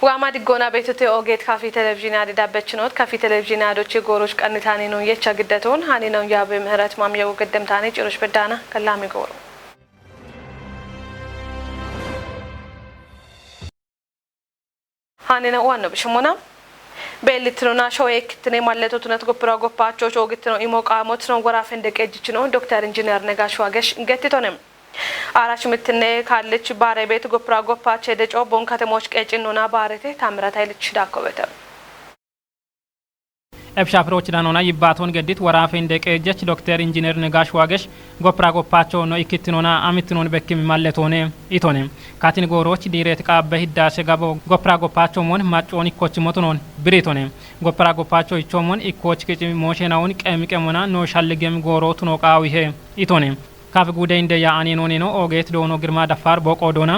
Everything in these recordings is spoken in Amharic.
وعماد الجونا بيتوتي أوجيت كافي تلفزيون عادي دابتشنوت كافي تلفزيون عادوتشي غوروش كأني تاني نو يتشا قدتون هاني نو يابي مهرات مامية وقدم تاني جروش بدانا كلامي غورو هاني نو وانو بشمونا بيلترونا شويك تني مالتو تنت غبرا غباتشو شوغتنو إيمو قاموتنو غرافين دك إجتشنو دكتور إنجينير نغاش واغش نغتتونم አራሽ ምትነ ካለች ባሬ ቤት ጎፕራ ጎፓቸ ደጮ ቦን ከተሞች ቀጭኑና ባሬቴ ታምራት አይልች ዳኮበተ ኤብሻፍሮች ዳኖና ይባቶን ገዲት ወራፌ እንደቀጀች ዶክተር ኢንጂነር ነጋሽ ዋገሽ ጎፕራ ጎፓቸው ነው ኢክትኖና አሚትኖን በክም ማለቶኔ ኢቶኔ ካቲን ጎሮች ዲሬት ቃበ ሂዳሸ ጋቦ ጎፕራ ጎፓቸው ሞን ማጮን ኢኮች ሞቶኖን ብሬቶኔ ጎፕራ ጎፓቸው ኢቾሞን ኢኮች ከጭ ሞሽናውን ቀሚቀሙና ነው ሻልገም ጎሮቱ ነው ቃዊሄ ኢቶኔ ካፍ ጉዳይ እንደ ያአኔ ኖኔ ኦጌት ዶኖ ግርማ ደፋር ቦቆዶና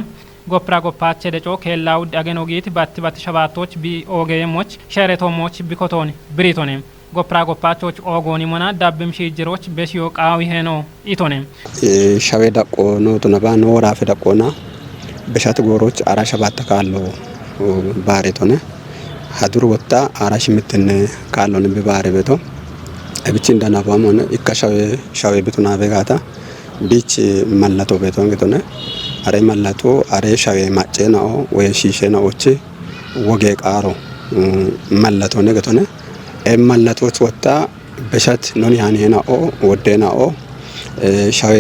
ጎፕራ ጎፓቸ ደጮ ከላው ዳገኖጊት ባት ሸባቶች ቢ ኦጌሞች ሸሬቶሞች ቢኮቶን ብሪቶኔ ጎፕራ ጎፓቾች ኦጎኒ ሞና ዳብም ሺጅሮች በሲዮ ቃዊ ሄኖ ኢቶኔ ሻዌ ዳቆ ነው ተነባ ነው ራፈ ዳቆና በሻት ጎሮች አራ ሸባት ካሎ ባሬቶኔ ሀዱር ወጣ አራሽ ምትን ካሎን ቢባሬ ቤቶ እብቺ እንደናባም ሆነ ኢካሻዌ ሻዌ ቤቱና በጋታ ቢች ማላቶ ቤቶን ገቶነ አሬ ማላቶ አሬ ሻዌ ማጨናኦ ወይ ሺሼናኦች ወጌ ቃሮ ማላቶ ነገቶነ ማላቶች ወጣ በሻት ኖን ያኔናኦ ወደናኦ ሻዌ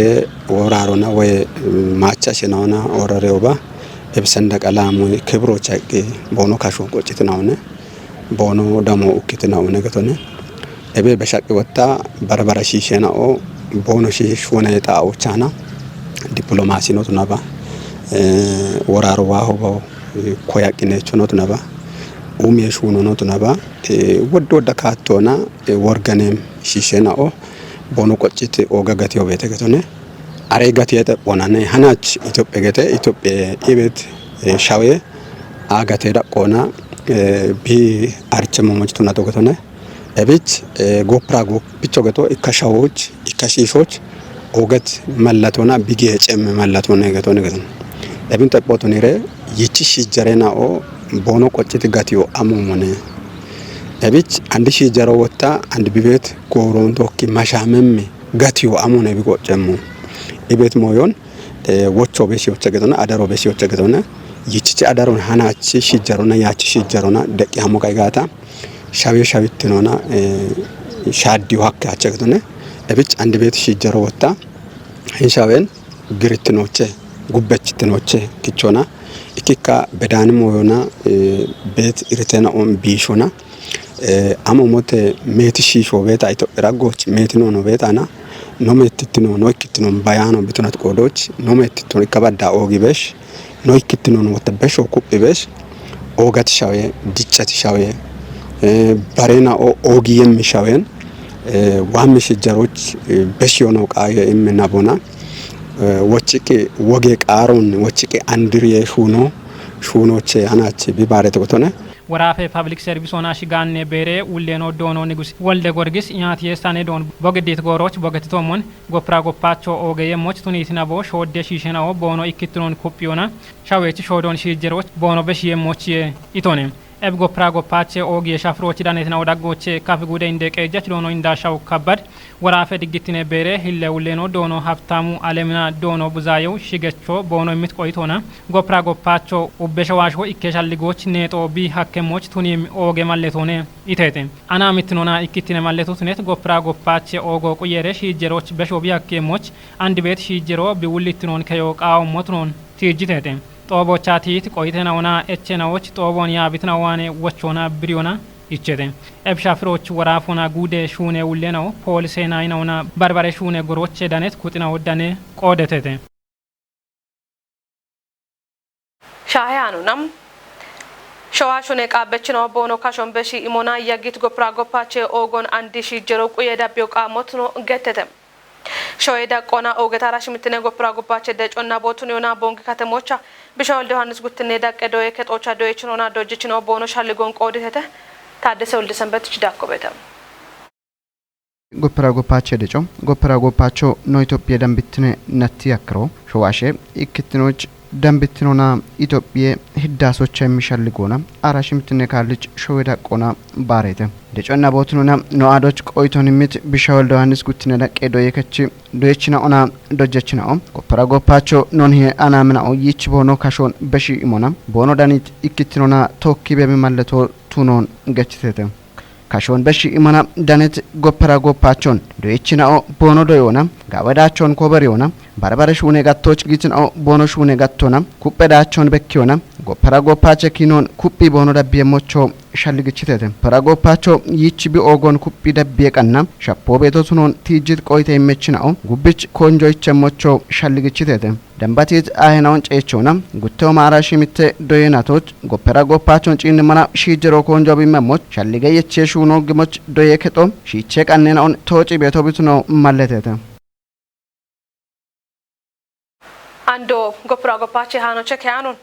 ወራሮና ወይ ማቻሽናውና ወረሬውባ እብሰንደቀላሙ ክብሮች አቂ ቦኖ ካሾ ቆጭትናውነ ቦኖ ደሞ ኡክትናው ነገቶነ እቤ በሻቂ ወጣ በርበራ ሺሼናኦ ቦኖ ሺሾነ ጣውቻና ዲፕሎማሲ ነው ተናባ ወራሮዋ ሆቦ ኮያቂነቹ ነው ተናባ ኡሜሹ ነው ተናባ ወደ ካቶና ወርገኔም ሺሼናኦ ቦኖ ቆጭት ኦጋጋቲዮ ቤተገቶነ አሬጋት የጠቆናነ ሃናች ኢትዮጵያ ገተ ኢትዮጵያ ኢቤት ሻዌ አጋቴ ዳቆና ቢ አርቸሞሞች ተናቶ ገቶነ እብች ጎፕራ ጎፕ ቢቾ ገቶ ኢካሻዎች ኢካሺሾች ኦገት መላቶና ቢጌ ጨም መላቶና ገቶ ነገቶ እብን ተቆቶ ነረ ይቺ ሺጀረናኦ ቦኖ ቆጭት ጋቲዮ አሞሞነ እብች አንድ ሺጀሮ ወጣ አንድ ቢቤት ጎሮን ቶኪ ማሻመም ጋቲዮ አሞነ ቢቆጨሙ ኢቤት ሞዮን ወቾ በሲዮች ገቶና አዳሮ በሲዮች ገቶና ይቺ አዳሮን ሃናቺ ሺጀሮና ያቺ ሺጀሮና ደቂ አሞቃይ ጋታ ሻዌ ሻዊትኖና ሻዲው ሀክ አቸግተነ እብጭ አንድ ቤት ሺጀሮ ወጣ ሻዌን ግሪትኖቼ ጉበችትኖቼ kichona ikika bedanim moyona ቤት ኢርተናኦም ቢሾና አሞሞተ ሜት ሺሾ ቤት አይቶ ራጎች ሜት ነው ቤታና ኖሜትትኖ ኖይክትኖ ባያኖ ብትነት ቆዶች ኖሜትትኖ ከበዳ ኦጊበሽ ኖይክትኖ ወተበሽ ኦኩብበሽ ኦጋት ሻዌ ዲቻት ሻዌ ባሬና ኦጊ የሚሻዌን ዋምሽ ጀሮች በሽዮነው ቃየ እምናቦና ወጭቄ ወጌ ቃሮን ወጭቄ አንድሪየ ሹኖች አናች ቢባሬ ተቆተነ ወራፌ ፐብሊክ ሰርቪስ ሆና ሽጋኔ ቤሬ ውሌኖ ዶኖ ንጉስ ወልደ ጎርጊስ ያት የስታኔ ዶን ቦግዲት ጎሮች ቦግቲቶሞን ጎፕራ ጎፓቾ ኦገየሞች ቱኒትና ቦ ሾደ ሺሸናኦ ቦኖ ኢክትኖን ኩፒዮና ሻዌች ሾዶን ሺጀሮች ቦኖ በሽየሞች ኢቶኔ ኤብ ጎፕራ ጎፓቼ ኦጊ ሻፍሮች ዳኔትና ወዳጎች ካፍ ጉደ እንደቀጀች ዶኖ እንዳሻው ከባድ ወራፌ ድግትኔ ቤሬ ሂለ ውሌኖ ዶኖ ሀብታሙ አለምና ዶኖ ቡዛየው ሽገቾ ቦኖ የምትቆይቶና ጎፕራ ጎፓቾ ኡበሸዋሾ ኢከሻልጎች ኔጦ ቢ ሀከሞች ቱኒም ኦጌ ማለቶኔ ኢቴቴ አና ምትኖና ኢክትኔ ማለቶትኔት ጎፕራ ጎፓቼ ኦጎ ቁየሬ ሺጀሮች በሾ ቢ ሀከሞች አንድ ቤት ሺጀሮ ቢውልትኖን ከዮቃው ሞትኖን ቲጅቴቴ ጦቦቻቲት ቆይተናውና እቸናዎች ጦቦን ያብትናዋኔ ወቾና ብሪዮና ይቸደ ኤብሻፍሮች ወራፎና ጉደ ሹኔ ውሌናው ፖሊሴና አይናውና ባርባሬ ሹኔ ጎሮች ዳኔት ኩጥና ወዳኔ ቆደተተ ሻያኑናም ሸዋሹኔ ቃበችናው ቦኖ ካሾን በሺ ኢሞና ያጊት ጎፕራ ጎፓቼ ኦጎን አንድ ሺ ጀሮ ቁየዳቢው ቃሞት ነው ገተተም ሾይዳ ቆና ኦገታራሽ ምትነ ጎፕራ ጎፓቼ ደጮና ቦቱን ዮና ቦንግ ከተሞቻ ቢሻውል ዮሐንስ ጉትኔ ዳቀዶ የከጦቻ ዶይችኖና ዶጅችኖ ቦኖ ሻልጎን ቆድተተ ታደሰ ወልደ ሰንበት ዳቆበተ ጎፕራ ጎፓቼ ደጮ ጎፕራ ጎፓቾ ኖ ኢትዮጵያ ደምብትነ ነቲ ያክሮ ሸዋሼ ኢክትኖች ደንብትኖና ኢትዮጵያ ህዳሶች የሚሸልጎና አራሽምትነ ካልጭ ሾዌዳ ቆና ባሬተ ደጨና ቦትኖና ኖአዶች ቆይቶንሚት ቢሻወል ዮሐንስ ጉትነ ለቀዶ የከቺ ዶየችና ኦና ዶጀችናኦ ኮፐራጎፓቾ ኖንሄ አናምናኦ ይች ቦኖ ካሾን በሺ ኢሞና ቦኖ ዳኒት ኢክትኖና ቶኪ በሚማለቶ ቱኖን ገችተተ ካሾን በሺ ኢሞና ዳነት ጎፐራጎፓቾን ዶየችናኦ ቦኖ ዶዮና ጋወዳቾን ኮበሪዮና ባርባረሽ ውኔ ጋቶች ጊትናኦ ቦኖሽ ውኔ ጋቶና ኩበዳቾን በኪዮና ጎፐራጎፓቸ ኪኖን ኩቢ ቦኖ ደብየሞቾ ሻልግችተተ ፐራጎፓቾ ይች ቢኦጎን ኩቢ ደብየቀና ሻፖ ቤቶቱኖን ቲጅት ቆይተ ይመችናኦ ጉብች ኮንጆይቸ ሞቾ ሻልግችተተ ደንባቲት አይናውን ጨቾና ጉተው ማራሽ ሚተ ዶየናቶች ጎፐራጎፓቾን ጪንመና ሺጅሮ ኮንጆ ቢመሞች ሻልገየቸ ሹኖ ግሞች ዶየከጦ ሺቸ ቀነናውን ቶጪ ቤቶብቱኖ ማለተተ አንዶ ጎፕራጎፓቼ ሃኖቸ ከያኑን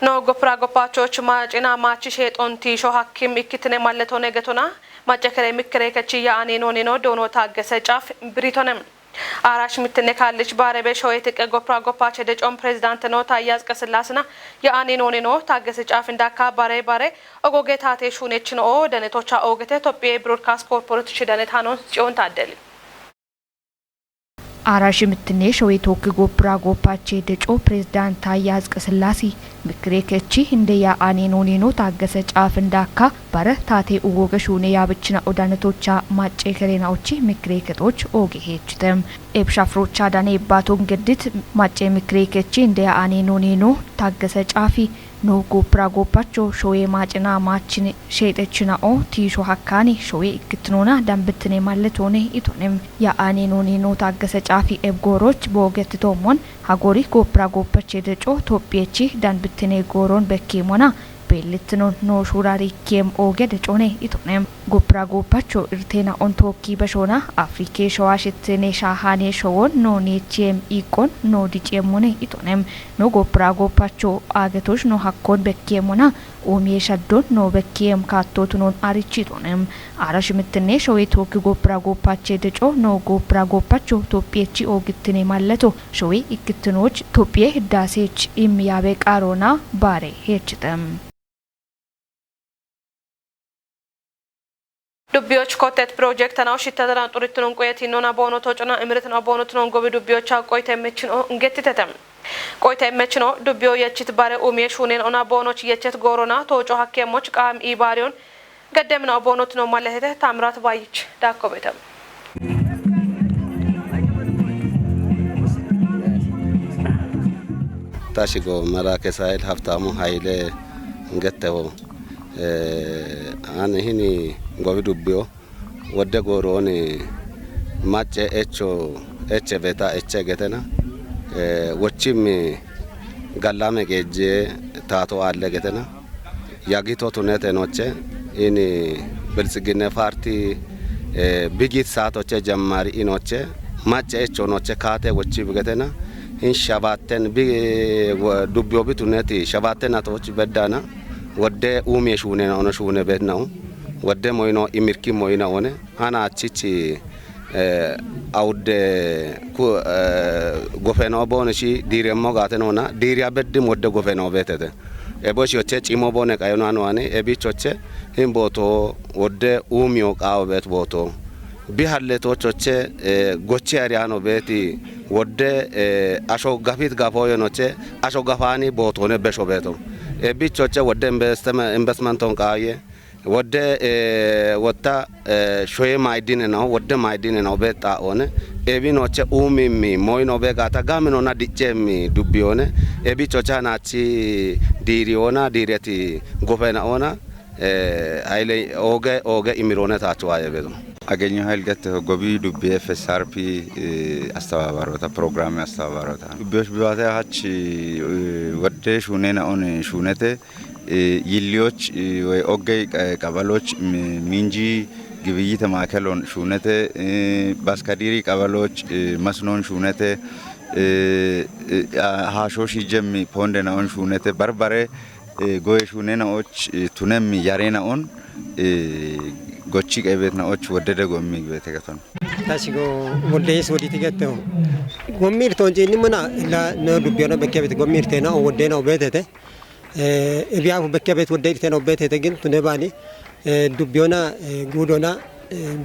no gopra gopachoch maacina maachi sheexonti sho hakkim ikkitine malletone getona maccekere mikkere kechi yaani nonino dono taagese caaf biritonem arash mitne kallich barebe shoyete gopra gopache de chom president no taayaz qaslasna yaani nonino taagese caaf indaka bare ogoge taate shunechno denetocha ogete Ethiopia Broadcast Corporation denet hanon cion taadeli አራሽ ምትኔ ሾይ ቶክ ጎፕራ ጎፓቼ ደጮ ፕሬዝዳንት ታያዝ ቀስላሲ ምክሬከቺ እንደያ አኔኖኔኖ ታገሰ ጫፍ እንዳካ ባረ ታቴ ኡጎገሹኔ ያብችና ኦዳነቶቻ ማጬ ከሬናዎቺ ምክሬከቶች ኦጌሄችተም ኤብሻፍሮቻ ዳኔ ባቶን ገድት ማጬ ምክሬከቺ እንደያ አኔኖኔኖ ታገሰ ጫፊ no gopra gopacho shoye maacina maachin sheetechnaኦ ቲሾ ሀካኒ shoye ikkitnona dambitne malletone itonem ya anenoni no taagese caafi ebgoroch bogettomon hagori gopra gopache deco topiechi dambitne goron bekkimona belitno no shurari kem oge decone itonem gopra gopacho irtena on tokki beshona afrike shawashitne shahane showon no nechem ikon no dicemone itonem no gopra gopacho agetosh no hakkon bekkemona ኦሚየ ሸዶን no bekiem ካቶቱኖን አሪቺቶንም አራሽ ምትኔ ሾይ ቶክ ጎፕራ ጎፓቼ ደጮ no ጎፕራ ጎፓቾ ቶፒየቺ ኦግትኔ ማለቶ ሾይ ኢክትኖች ቶፒየ ህዳሴች ኢምያበ ቃሮና ባሬ ሄችተም ዱቢዮች ኮቴት ፕሮጀክት ነው ሽተደራ ጡሪቱን ቆየቲኖና ቦኖ ቶጭና እምርትና ቦኖ ትኖን ጎቢ ዱቢዮች አቆይተ መችኖ እንገትተተም ቆይታ መችኖ ዱቢዮ የችት ባረ ኡሜሽ ሁኔን ኦና ቦኖች የችት ጎሮና ቶጮ ሀከሞች ቃም ኢባሪዮን ገደምና ቦኖት ነው ማለህተ ታምራት ባይች ዳኮ ቤተም ታሽጎ መራከ ሳይል ሀፍታሙ ኃይሌ እንገተው አን ይሄኒ ጎቢ ዱቢዮ ወደ ጎሮን ማጨ ኤች ቤታ ኤች ገተና ወቺም ጋላመ ገጀ ታቶ አለ ገተና ያጊቶ ቱነተ ኖቼ ኢኒ ብልጽግና ፓርቲ ቢጊት ሳቶቼ ጀማሪ ኢኖቼ ማጨቾ ኖቼ ካቴ ወቺ ብገተና ኢንሻባተን ቢ ዱቢዮ ቢቱነቲ ሸባተን አቶች በዳና ወደ ኡሜሽ ሁኔ ነው ሹነ ቤት ነው ወደ ሞይኖ ኢሚርኪ ሞይና ሆነ አና አቺቺ አውደ ጎፈናው ቦነሺ ዲሪያሞ ጋተኖና ዲሪያ በድም ወደ ጎፈናው ቤተተ ኤቦሽዮቼ ጪሞ ቦነ ቃዮና ነዋኔ ኤቢቾቼ ሂምቦቶ ወደ ኡሚዮ ቃው ቤት ቦቶ ቢሃለቶቾቼ ጎቼ አሪያኖ ቤቲ ወደ አሾ ጋፊት ጋፎዮኖቼ አሾ ጋፋኒ ቦቶነ በሾ ቤቶ ኤቢቾቼ ወደ ኢንቨስትመንቶን ቃየ ወደ ወጣ ሾይ ማይዲን ነው ወደ ማይዲን ነው በጣ ሆነ ኤቢኖቼ ኡሚሚ ሞይኖ በጋታ ጋምኖና ዲቼሚ ዱቢዮነ ኤቢቾቻ ናቺ ዲሪዮና ዲሪቲ ጎፈና ሆና አይለ ኦገ ኢሚሮነ ታቸው አየበዶ አገኘ ኃይል ገተ ጎቢ ዱቢ ኤፍኤስአርፒ አስተባባሮታ ፕሮግራም አስተባባሮታ ዱቢዎች ቢዋታ ሀች ወደ ሹኔና ኦን ሹነቴ ይሊዎች ወይ ኦገይ ቀበሎች ሚንጂ ግብይት ማከሎን ሹነቴ ባስካዲሪ ቀበሎች መስኖን ሹነቴ ሃሾሽ ጀሚ ፖንደናውን ሹነቴ በርበሬ ጎይ ሹኔናዎች ቱነም ያሬናውን ጎቺ ቀቤትናዎች ወደደ ጎሚ ቤተከተን ታሲጎ ወልዴስ ወዲት ገተው gomirtoon inni mana la no dubbiona bekke bet gomirteena o wodena obetete ebiyafu bekke bet woddeetena obetete gin tune bani dubbiona gudona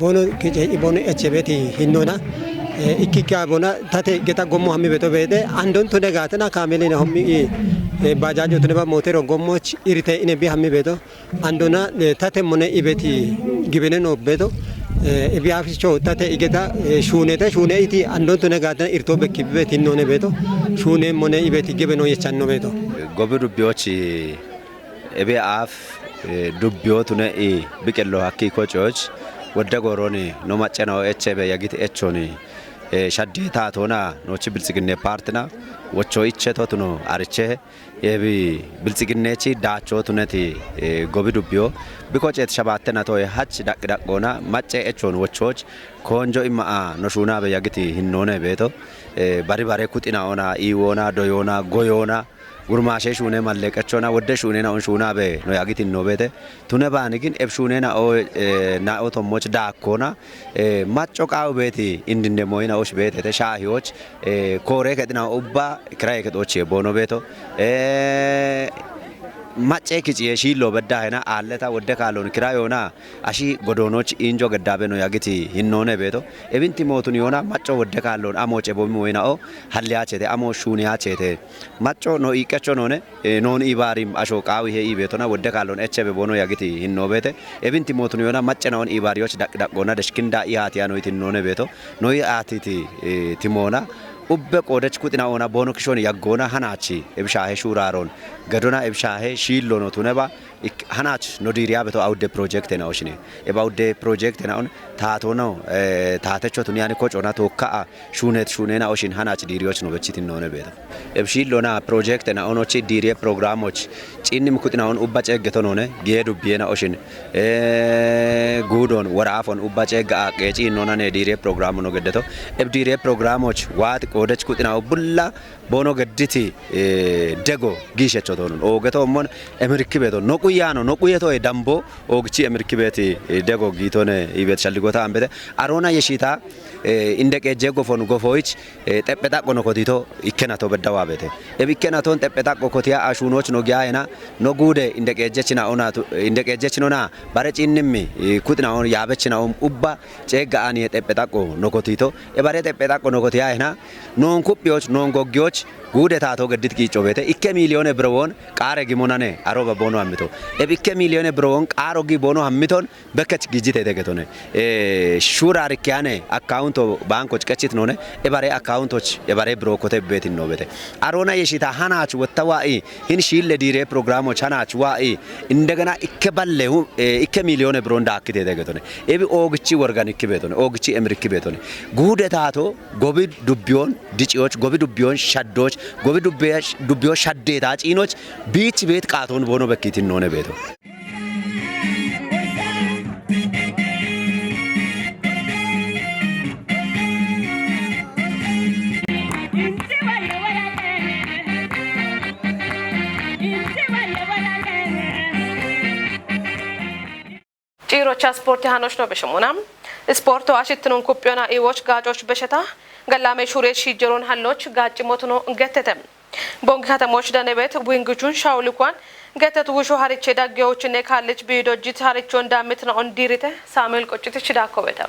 bono keje ibono echebeti hinnona ikkika bona tate geta gommo hammi beto bede andon tune gatena kamelina hommi bajajo tune ba motero gommoch irite ine bi hammi beto andona tate mone ibeti gibene no beto ebiyaficho tate igeta shune iti andon tune gatena irto bekki beti none beto shune mone ibeti gibeno yechanno beto gobi dubbiochi ebe af dubbio tune biqello hakki kochoch ወደ ጎሮኒ ነው ማጨናው ኤችቤ ያጊት ኤቾኒ ሻዲታ ቶና ኖች ብልጽግኔ ፓርቲና ወቾ ኢቸቶት ነው አርቼ የቢ ብልጽግኔቺ ዳቾ ቱነቲ ጎቢ ዱቢዮ ቢኮጨት ሸባተና ቶይ ሀች ዳቅዳቆና ማጨ ኤቾን ወቾች ኮንጆ ኢማ ኖሹና በያጊት ሂኖነ ቤቶ ባሪ ባሪ ኩጢና ኦና ኢዎና ዶዮና ጎዮና ጉርማሼ ሹኔ ማለቀቾና ወደ ሹኔ ናውን ሹና በ ነው ያጊት ነው ቤተ ቱነ ባን ግን ኤብ ሹኔ ና ኦ ና ኦቶሞች ዳኮና ማጮቃው ቤቲ እንድንደ ሞይና ኦሽ ቤተ ተሻሂዎች ኮሬ ከድና ኡባ ክራይ ከጦች ቦኖ ቤቶ ማጨ ክጪ የሺሎ በዳህና አለታ ወደ ካሎን ክራዮና አሺ ጎዶኖች ኢንጆ ገዳበ ነው ያጊት ሂኖነ ቤቶ ኤብንቲ ሞቱን ዮና ማጮ ወደ ካሎን አሞጨ ቦሚ ወይናኦ ሀሊያቸተ አሞ ሹኒያቸተ ማጮ ነው ኢቀቾ ነውነ ኖን ኢባሪም አሾቃው ይሄ ኢቤቶና ወደ ካሎን ኤቸበ ቦኖ ያጊት ሂኖ ቤተ ኤብንቲ ሞቱን ዮና ማጨናውን ኢባሪዎች ዳቅዳቆና ደሽኪንዳ ኢያቲያ ነው ይትኖነ ቤቶ ነው ኢያቲቲ ቲሞና ኡበ ቆደች ኩጥና ኦና ቦኖ ክሾን ያጎና ሃናቺ እብሻሄ ሹራሮን ገዶና እብሻሄ ሺሎ ነው ቱነባ ሃናች ኖዲሪያ በቶ አውደ ፕሮጀክት ናውሽኔ ኤባውደ ፕሮጀክት ናውን ታቶ ነው ታተቾ ቱኒያኒ ኮጮና ቶካ ሹኔና ኦሽን ሃናች ዲሪዎች ነው በቺት ነው ቤታ እብሺሎና ፕሮጀክት ናውኖቺ ዲሪየ ፕሮግራሞች ጪንም ኩጥናውን ኡባ ጨገቶ ነውነ ጌዱ ቢየና ኦሽን ጉዶን ወራፎን ኡባ ጨጋ አቀጪ ነውና ዲሪየ ፕሮግራም ነው ገደቶ ኤብ ዲሪየ ፕሮግራሞች ዋት ቆደች ኩጥናው ቡላ ቦኖ ገድቲ ደጎ ጊሸቾ ቶኑ ኦገቶ ሞን ኤምሪክ ቤቶ ኖቁያኖ ዳምቦ ኦግቺ ኤምሪክ ቤት ደጎ ጊቶነ ይቤት ሸልጎታ አንበተ አሮና የሺታ እንደቀጀ ጎፎን ጎፎይች ጠበጣ ቆኖኮቲቶ ይከናቶ በዳዋ ቤተ ኤቢከናቶን ጠበጣ ቆኮቲያ አሹኖች ኖጊያና ኖጉደ እንደቀጀችና ኦናቱ እንደቀጀችኖና ባረጪንም ኩጥናውን ያበችናውም ኡባ ጨጋአን የጠበጣ ቆኖኮቲቶ ኤባረ ጠበጣ ቆኖኮቲያና ኖን ኩጵዮች ኖን ጎጊዮች ጉደ ታቶ ገድት ቂጮ ቤተ ኢከ ሚሊዮን ብሮን ቃረ ጊሞናኔ አሮባ ቦኖ አምቶ ኤቢከ ሚሊዮን ብሮን ቃሮ ጊ ቦኖ አምቶን በከች ጊጂት ተገቶነ ሹራ አርኪያኔ አካውንቶ ባንኮች ቀጭት ነውነ ኤባሬ አካውንቶች ኤባሬ ብሮኮተ ቤት ነው ቤተ አሮና የሺታ ሃናች ወተዋኢ ሂን ሺል ለዲሬ ፕሮግራሞች ሃናች ዋኢ እንደገና ኢከ ባለው ኢከ ሚሊዮን ብሮን ዳክት ተገቶነ ኤቢ ኦግቺ ወርጋኒክ ቤቶነ ኦግቺ ኤምሪክ ቤቶነ ጉደ ታቶ ጎቢ ዱቢዮን ዲጪዎች ጎቢ ዱቢዮን ሻዶች ጎቢ ዱቢዮ ሻዴታ ጪኖች ቢች ቤት ቃቶን ቦኖ በኪቲን ነውነ ቤቶ ጪሮቻ ስፖርት ያኖች ነው በሽሙናም ስፖርት ዋሽንግተን ኩፒዮና ኢዎች ጋጮች በሸታ ገላሜ ሹሬት ሺጀሮን ሀሎች ጋጭ ሞት ነው ገተተም ቦንግ ከተሞች ደነበት ዊንግቹን ሻውልኳን ገተቱ ውሹ ሀሪቼ ዳጌዎችኔ ካለች ቢዶጅት ሀሪቾ እንዳምት ነው እንዲሪተ ሳሙኤል ቆጭት ችዳኮበታ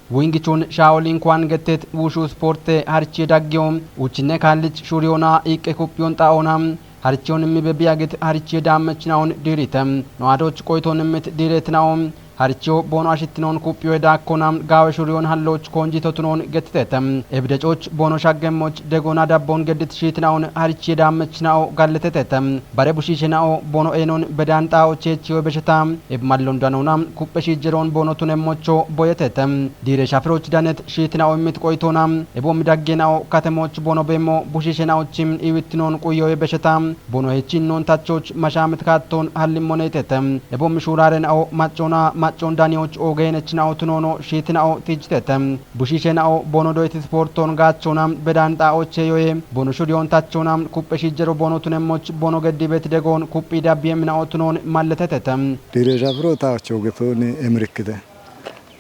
ዊንግቹን ሻውሊን ኳን ገተት ውሹ ስፖርት ሀሪቼ ዳጌውም ውችኔ ካለች ሹሪዮና ኢቄ ኩፒዮን ጣኦናም ሀሪቾንም በቢያገት ሀሪቼ ዳመችናውን ዲሪተም ነዋዶች ቆይቶንምት ዲሬትናውም ሀሪቾ ቦኖአሽትኖን ኩፒዮ ዳኮናም ጋወሹሪዮን ሀሎች ኮንጂቶትኖን ገትተተም እብደጮች ቦኖ ሻገሞች ደጎና ዳቦን ገድት ሺትናውን ሀሪቼ ዳመችናው ጋለተተተም ባረቡሺሽናው ቦኖ ኤኖን በዳንጣው ቼቺዮ በሽታም እብማሎን ዳኖናም ኩጵሺ ጀሮን ቦኖቱን ሞቾ ቦየተተም ዲሬ ሻፍሮች ዳነት ሺትናው ምት ቆይቶናም እቦም ዳጌናው ከተሞች ቦኖ በሞ ቡሺሽናዎችም ኢዊትኖን ቁዮ በሽታም ቦኖ ሄቺኖን ታቾች መሻምት ካቶን ሀሊሞኔተተም እቦም ሹራረን አው ማጮና maccon daniyoch ogenechnaw tunono shitnaw tijtetem bushishenaw bono doit sporton gachonam bedanta ocheyoye bono shudion tachonam kuppeshijero bono tunemoch bono gedibet degon kuppi dabbiyemnaw tunon malletetetem direja frotacho gefone emrikde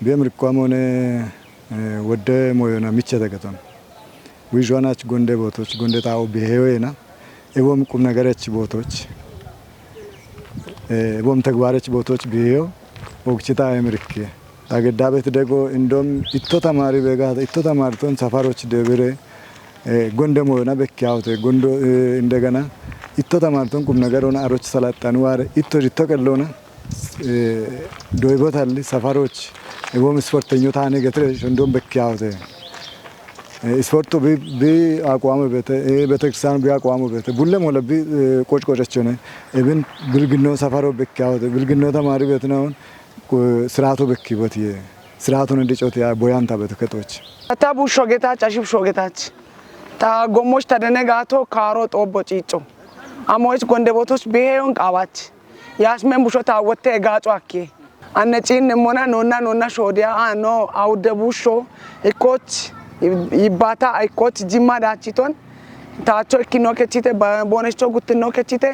bemrikwamone ወደ ሞዮና ሚቸተገተን ዊጆናች ጎንደ ቦቶች ጎንደ ታው ቢሄዌና ኤቦም ቁም ነገረች ቦቶች ኤቦም ተግባረች ቦቶች ቢሄው ወግችታ አምሪክ ታገዳበት ደጎ እንደም ኢቶ ተማሪ በጋ ኢቶ ተማርቶን ሰፋሮች ደብረ ጎንደ ሞዮና በኪያውተ ጎንዶ እንደገና ኢቶ ተማርቶን ቁም ነገሮና አሮች ሰላጣኑ ዋረ ኢቶ ሪተቀሎና ዶይቦታል ሰፋሮች ኤቦም ስፖርተኞ ታነ ገትረ እንደም በኪያውተ ስፖርቱ ቢ አቋሙ በተክሳን ቢ አቋሙ በተ ቡለም ወለ ቢ ቆጭቆጨቸነ እብን ብልግኖ ሰፈሮ በካውተ ብልግኖ ተማሪ በትነው ስራቱ በኪቦት ስራቱን እንዲጮት ያ ቦያንታ በተከቶች ታቡ ሾጌታች አሽብ ሾጌታች ታ ጎሞች ተደነጋቶ ካሮ ጦቦ ጪጮ አሞች ጎንደቦቶች ቢሄውን ቃባች ያስመን ቡሾታ ወተ ጋጮ አኪ አነጪን ሞና ኖና ሾዲያ አኖ አውደቡሾ እኮች ይባታ አይኮት ጅማ ዳቺቶን ታቾ ኪኖ ከቺቴ ቦነቾ ጉትኖ ከቺቴ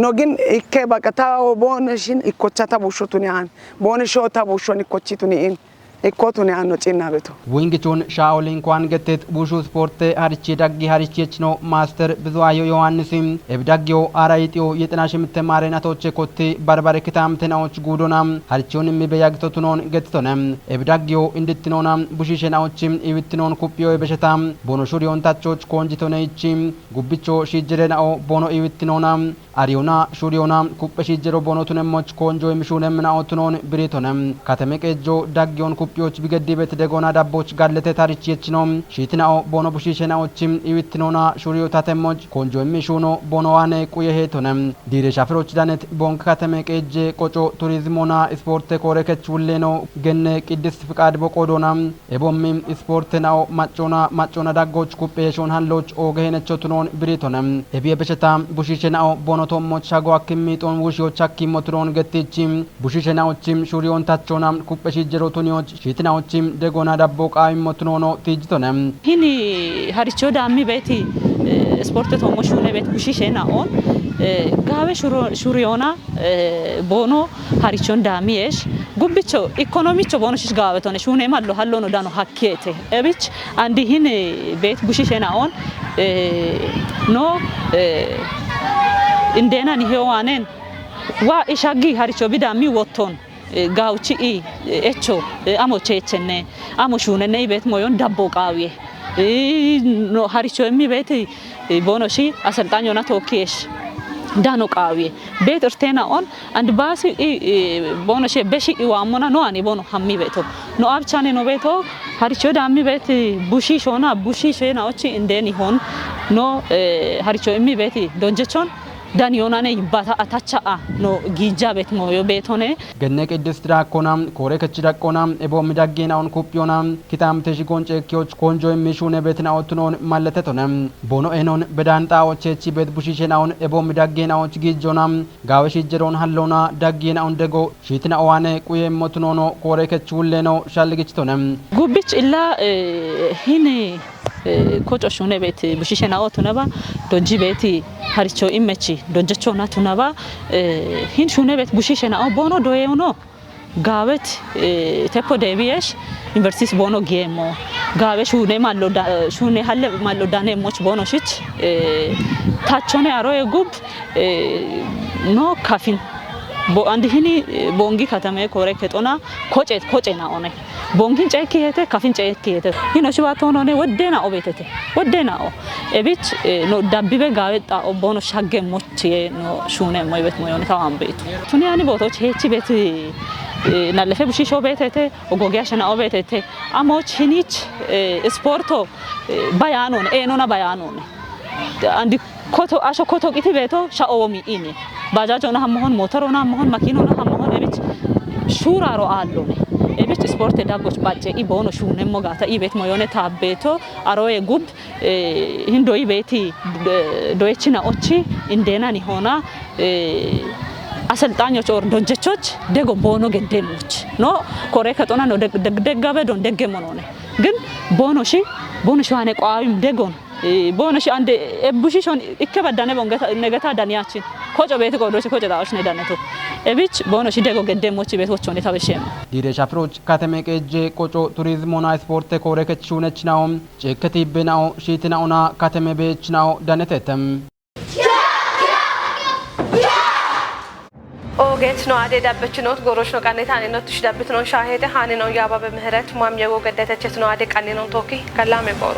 ኖግን ኢኬ በቀታ ቦነሽን ኢኮቻታ ቡሾቱን ያን ቦነሾ ታቡሾን ኢኮቺቱን ኢን ኢኮቱን ያን ነው ጪና ቤቱ ወንግቾን ሻኦሊን ኳን ገተት ቡሹ ስፖርት አርቺ ዳጊ ሀሪቼች ነው ማስተር ብዙአዮ ዮሐንስም እብዳጊዮ አራይጢዮ የጥናሽ ምተማረናቶች ኮቴ ባርባር ክታም ተናዎች ጉዶናም ሀሪቾንም በያግቶቱኖን ገትቶነም እብዳጊዮ እንድትኖና ቡሽሸናዎችም ኢብትኖን ኩፒዮ በሸታም ቦኖ ሹሪዮን ታቾች ኮንጂቶነይችም ጉብቾ ሺጅረናኦ ቦኖ ኢብትኖና አሪዮና ሹሪዮና ኩጵሺጅሮ ቦኖቱነሞች ኮንጆ የሚሹነም ናኦቱኖን ብሬቶነም ካተመቀጆ ዳጊዮን ኩፒዮች ቢገዲበት ደጎና ዳቦች ጋለተ ታሪችየች ነው ሺትናኦ ቦኖ ቡሽሸናዎችም ኢብትኖና ሹሪዮ ታተሞች ኮንጆ የሚሹኖ ቦኖዋነ ቁየሄቶነም ዲሬ ሻፍሮች ዳነት ቦንክ ካተመቀጀ ቆጮ ቱሪዝሞና ስፖርት ኮረከች ውሌኖ ገነ ቅድስት ፍቃድ በቆዶና ኤቦምም ስፖርት ናኦ ማጮና ዳጎች ኩጴሾን ሃሎች ኦገሄነቾቱኖን ብሬቶነም ኤቢየ በሸታም ቡሽሸናኦ ቦኖ ቶሞች ሻጎ አክሚጦን ውሽዮች አኪሞቱኖን ገቴችም ቡሽሸናዎችም ሹሪዮን ታቾና ኩጵሺጅሮ ቱኒዮች ሺትናዎችም ደጎና ዳቦ ቃይሞቱኖ ቲጅቶነም ሂኒ ሀሪቾ ዳሚ ቤቲ ስፖርት ቶሞሽ ሆነ ቤት ቡሽሸናኦን ጋበ ሹሪዮና ቦኖ ሀሪቾን ዳሚየሽ ጉብቾ ኢኮኖሚቾ ቦኖሽ ጋበቶነ ሹኔ ማሎ ሃሎኖ ዳኖ ሀኬቴ እብች አንዲ ሂን ቤት ቡሽሸናኦን ኖ እንደና ንሄዋነን ዋ ኢሻጊ ሀሪቾ ቢዳሚ ወቶን ጋውቺ ኤቾ አሞቼቸነ አሞሹነነ ቤት ሞዮን ዳቦ ቃዊዬ ኖ ሀሪቾ የሚ ቤት ቦኖሺ አሰልጣኞና ቶኪሽ ዳኖ ቃዊዬ ቤት እርቴና ኦን አንድ ባሲ ቦኖሺ በሺ ዋሞና ኖ አኒ ቦኖ ሀሚ ቤቶ ኖ አብቻኔ ኖ ቤቶ ሀሪቾ ዳሚ ቤት ቡሺ ሾና ቡሺ ሸናዎቺ እንደን ይሆን ኖ ሀሪቾ የሚ ቤት ዶንጀቾን ዳንዮናኔ ይባታ አታቻአ ኖ ጊጃ ቤት ሞዮ ቤቶኔ ገነ ቅድስት ዳኮናም ኮሬ ከች ዳኮናም ኤቦም ዳጌናውን ኩፒዮናም ኪታም ተሽጎን ጨኪዮች ኮንጆ የሚሹነ ቤትና ኦቱኖን ማለተቶነም ቦኖ ኤኖን በዳንጣዎቼቺ ቤት ቡሽሸናውን ኤቦም ዳጌናዎች ጊጆናም ጋወሽ ጀሮን ሃሎና ዳጌናውን ደጎ ሺትና ኦዋኔ ቁየ ሞቱኖኖ ኮሬ ከች ሁሌኖ ሻልግችቶነም ጉብች ኢላ ሂኒ ኮጮሹነ ቤት ቡሽሸናኦ ቱነባ ዶጂ ቤት ሀሪቾ ኢመቺ ዶጀቾና ቱነባ ሂን ሹነ ቤት ቡሽሸናኦ ቦኖ ዶየውኖ ጋበት ቴፖ ደቢየሽ ዩኒቨርሲቲስ ቦኖ ጌሞ ጋበ ሹኔ ሀለ ማሎ ዳኔ ሞች ቦኖ ሽች ታቾኔ አሮየ ጉብ ኖ ካፊን አንድ ሂኒ ቦንጊ ከተማ ኮሬ ከጦና ኮጬና ኦኔ ቦንጊን ጨኪ ሄተ ካፊን ጨኪ ሄተ ሂኖ ሽባቶን ኦኔ ወደና ኦቤተተ ወደና ኦ ኤቢች ኖ ዳቢበ ጋወጣ ኦቦኖ ሻገ ሞች ኖ ሹኔ ሞይ ቤት ሞዮን ታዋን ቤቱ ቱኒያኒ ቦቶች ሄቺ ቤት ናለፈ ቡሽሾ ቤተተ ኦጎጊያ ሸና ኦቤተተ አሞች ሂኒች ስፖርቶ ባያኖን ኤኖና ባያኖን አንድ ኮቶ አሾ ኮቶ ቂቲ ቤቶ ሻኦሚ ኢኒ ባጃጆና ሀመሆን ሞተሮና ሀመሆን ማኪኖና ሀመሆን ኤቢች ሹራሮ አሎኔ ኤቢች ስፖርት ዳጎች ባጨ ኢቦኖ ሹኔ ሞጋታ ኢቤት ሞዮኔ ታቤቶ አሮዬ ጉብ ሂንዶይ ቤቲ ዶይችና ኦቺ እንደናን ሆና አሰልጣኞች ኦር ዶንጀቾች ደጎ ቦኖ ገንደሞች ኖ ኮሬ ከጦና ነው ደጋበ ዶን ደገሞ ነው ግን ቦኖሺ ዋኔ ቋዊም ደጎን ቦኖሺ አንድ ኤቡሺሾን ይከበዳነ ቦንገታ ነገታ ዳንያችን ኮጮ ቤት ጎዶች ኮጮ ዳዎች ነዳነቱ ኤቢች ቦኖሺ ደጎ ገንደሞች ቤቶች ሆነ ታበሸም ዲሬሻ ፍሮች ካተሜቀጄ ቆጮ ቱሪዝሞና ስፖርት ኮሬከቹነች ነው ጨከቲ በናው ሺትናውና ካተሜ ቤች ነው ዳነተተም ኦጌት ነው አዴ ዳበች ነው ጎሮች ነው ቃኔታ አኔ ነው ትሽዳብት ነው ሻሄደ ሃኔ ነው ያባ በምህረት ማም የጎ ገደተችት ነው አዴ ቃኔ ነው ቶኪ ከላሜ ቦሮ